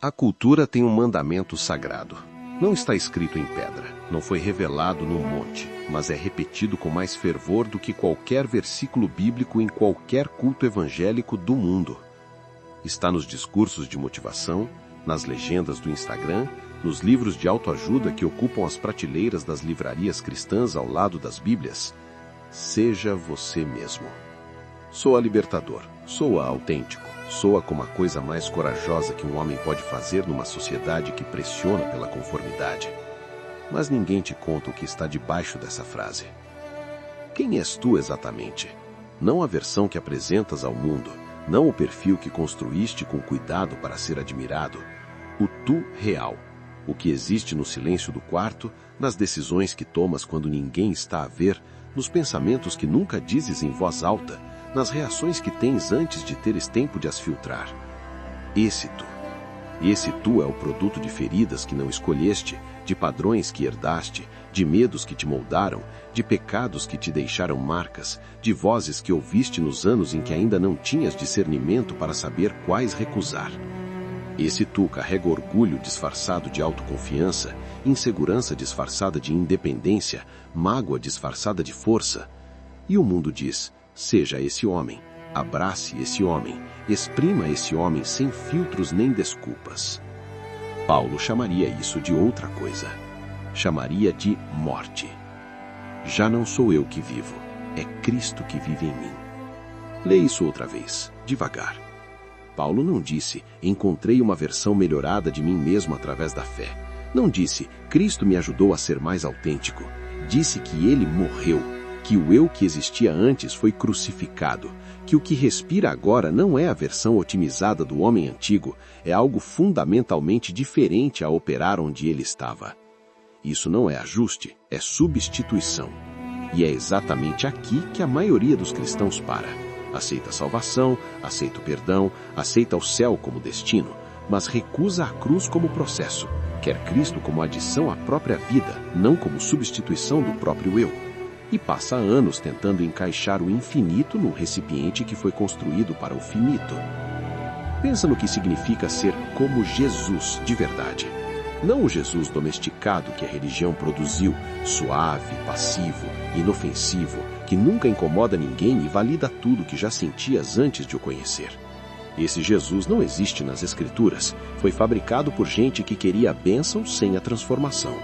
A cultura tem um mandamento sagrado. Não está escrito em pedra, não foi revelado num monte, mas é repetido com mais fervor do que qualquer versículo bíblico em qualquer culto evangélico do mundo. Está nos discursos de motivação, nas legendas do Instagram, nos livros de autoajuda que ocupam as prateleiras das livrarias cristãs ao lado das Bíblias. Seja você mesmo. Soa libertador, soa autêntico, soa como a coisa mais corajosa que um homem pode fazer numa sociedade que pressiona pela conformidade. Mas ninguém te conta o que está debaixo dessa frase. Quem és tu exatamente? Não a versão que apresentas ao mundo, não o perfil que construíste com cuidado para ser admirado. O tu real, o que existe no silêncio do quarto, nas decisões que tomas quando ninguém está a ver, nos pensamentos que nunca dizes em voz alta, nas reações que tens antes de teres tempo de as filtrar. Esse tu é o produto de feridas que não escolheste, de padrões que herdaste, de medos que te moldaram, de pecados que te deixaram marcas, de vozes que ouviste nos anos em que ainda não tinhas discernimento para saber quais recusar. Esse tu carrega orgulho disfarçado de autoconfiança, insegurança disfarçada de independência, mágoa disfarçada de força. E o mundo diz: seja esse homem, abrace esse homem, exprima esse homem sem filtros nem desculpas. Paulo chamaria isso de outra coisa. Chamaria de morte. Já não sou eu que vivo, é Cristo que vive em mim. Lê isso outra vez, devagar. Paulo não disse: encontrei uma versão melhorada de mim mesmo através da fé. Não disse: Cristo me ajudou a ser mais autêntico. Disse que ele morreu, que o eu que existia antes foi crucificado, que o que respira agora não é a versão otimizada do homem antigo, é algo fundamentalmente diferente a operar onde ele estava. Isso não é ajuste, é substituição. E é exatamente aqui que a maioria dos cristãos para. Aceita a salvação, aceita o perdão, aceita o céu como destino, mas recusa a cruz como processo. Quer Cristo como adição à própria vida, não como substituição do próprio eu. E passa anos tentando encaixar o infinito num recipiente que foi construído para o finito. Pensa no que significa ser como Jesus de verdade. Não o Jesus domesticado que a religião produziu, suave, passivo, inofensivo, que nunca incomoda ninguém e valida tudo que já sentias antes de o conhecer. Esse Jesus não existe nas Escrituras, foi fabricado por gente que queria a bênção sem a transformação.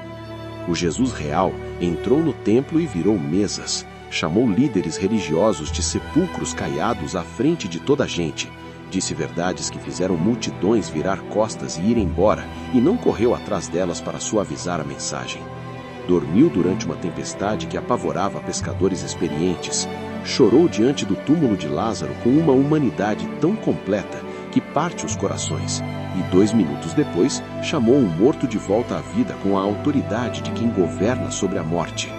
O Jesus real entrou no templo e virou mesas, chamou líderes religiosos de sepulcros caiados à frente de toda a gente, disse verdades que fizeram multidões virar costas e ir embora, e não correu atrás delas para suavizar a mensagem. Dormiu durante uma tempestade que apavorava pescadores experientes, chorou diante do túmulo de Lázaro com uma humanidade tão completa que parte os corações, e 2 minutos depois chamou um morto de volta à vida com a autoridade de quem governa sobre a morte.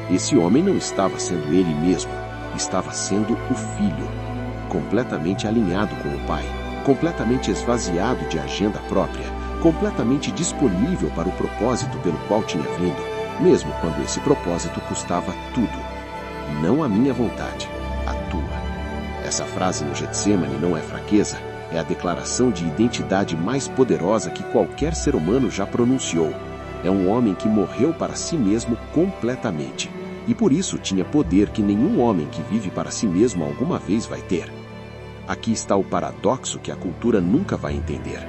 Esse homem não estava sendo ele mesmo, estava sendo o Filho, completamente alinhado com o Pai, completamente esvaziado de agenda própria, completamente disponível para o propósito pelo qual tinha vindo, mesmo quando esse propósito custava tudo. Não a minha vontade, a tua. Essa frase no Getsemane não é fraqueza, é a declaração de identidade mais poderosa que qualquer ser humano já pronunciou. É um homem que morreu para si mesmo completamente, e por isso tinha poder que nenhum homem que vive para si mesmo alguma vez vai ter. Aqui está o paradoxo que a cultura nunca vai entender.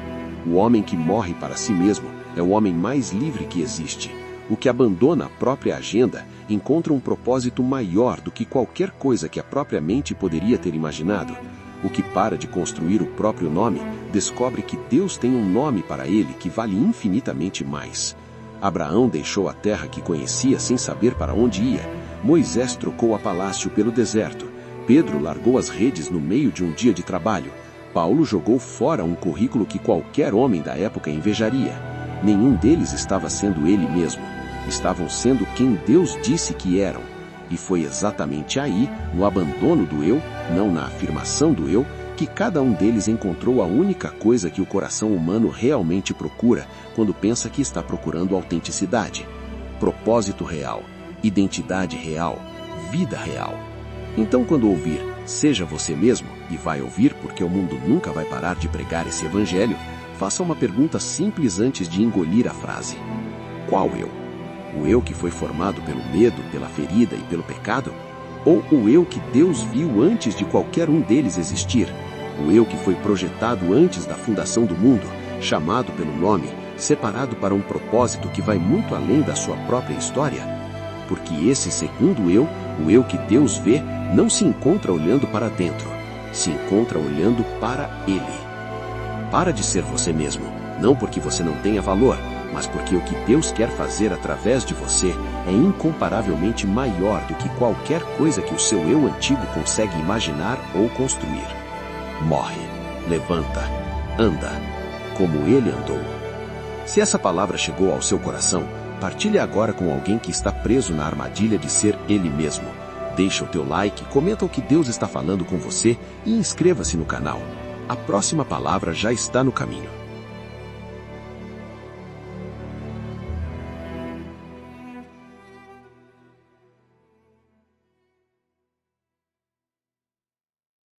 O homem que morre para si mesmo é o homem mais livre que existe. O que abandona a própria agenda encontra um propósito maior do que qualquer coisa que a própria mente poderia ter imaginado. O que para de construir o próprio nome descobre que Deus tem um nome para ele que vale infinitamente mais. Abraão deixou a terra que conhecia sem saber para onde ia. Moisés trocou a palácio pelo deserto. Pedro largou as redes no meio de um dia de trabalho. Paulo jogou fora um currículo que qualquer homem da época invejaria. Nenhum deles estava sendo ele mesmo. Estavam sendo quem Deus disse que eram. E foi exatamente aí, no abandono do eu, não na afirmação do eu, que cada um deles encontrou a única coisa que o coração humano realmente procura quando pensa que está procurando autenticidade. Propósito real, identidade real, vida real. Então, quando ouvir "seja você mesmo", e vai ouvir porque o mundo nunca vai parar de pregar esse evangelho, Faça uma pergunta simples antes de engolir a frase. Qual eu? O eu que foi formado pelo medo, pela ferida e pelo pecado? Ou o eu que Deus viu antes de qualquer um deles existir? O eu que foi projetado antes da fundação do mundo, chamado pelo nome, separado para um propósito que vai muito além da sua própria história? Porque esse segundo eu, o eu que Deus vê, não se encontra olhando para dentro, se encontra olhando para Ele. Para de ser você mesmo, não porque você não tenha valor, mas porque o que Deus quer fazer através de você é incomparavelmente maior do que qualquer coisa que o seu eu antigo consegue imaginar ou construir. Morre, levanta, anda, como ele andou. Se essa palavra chegou ao seu coração, partilhe agora com alguém que está preso na armadilha de ser ele mesmo. Deixa o teu like, comenta o que Deus está falando com você e inscreva-se no canal. A próxima palavra já está no caminho.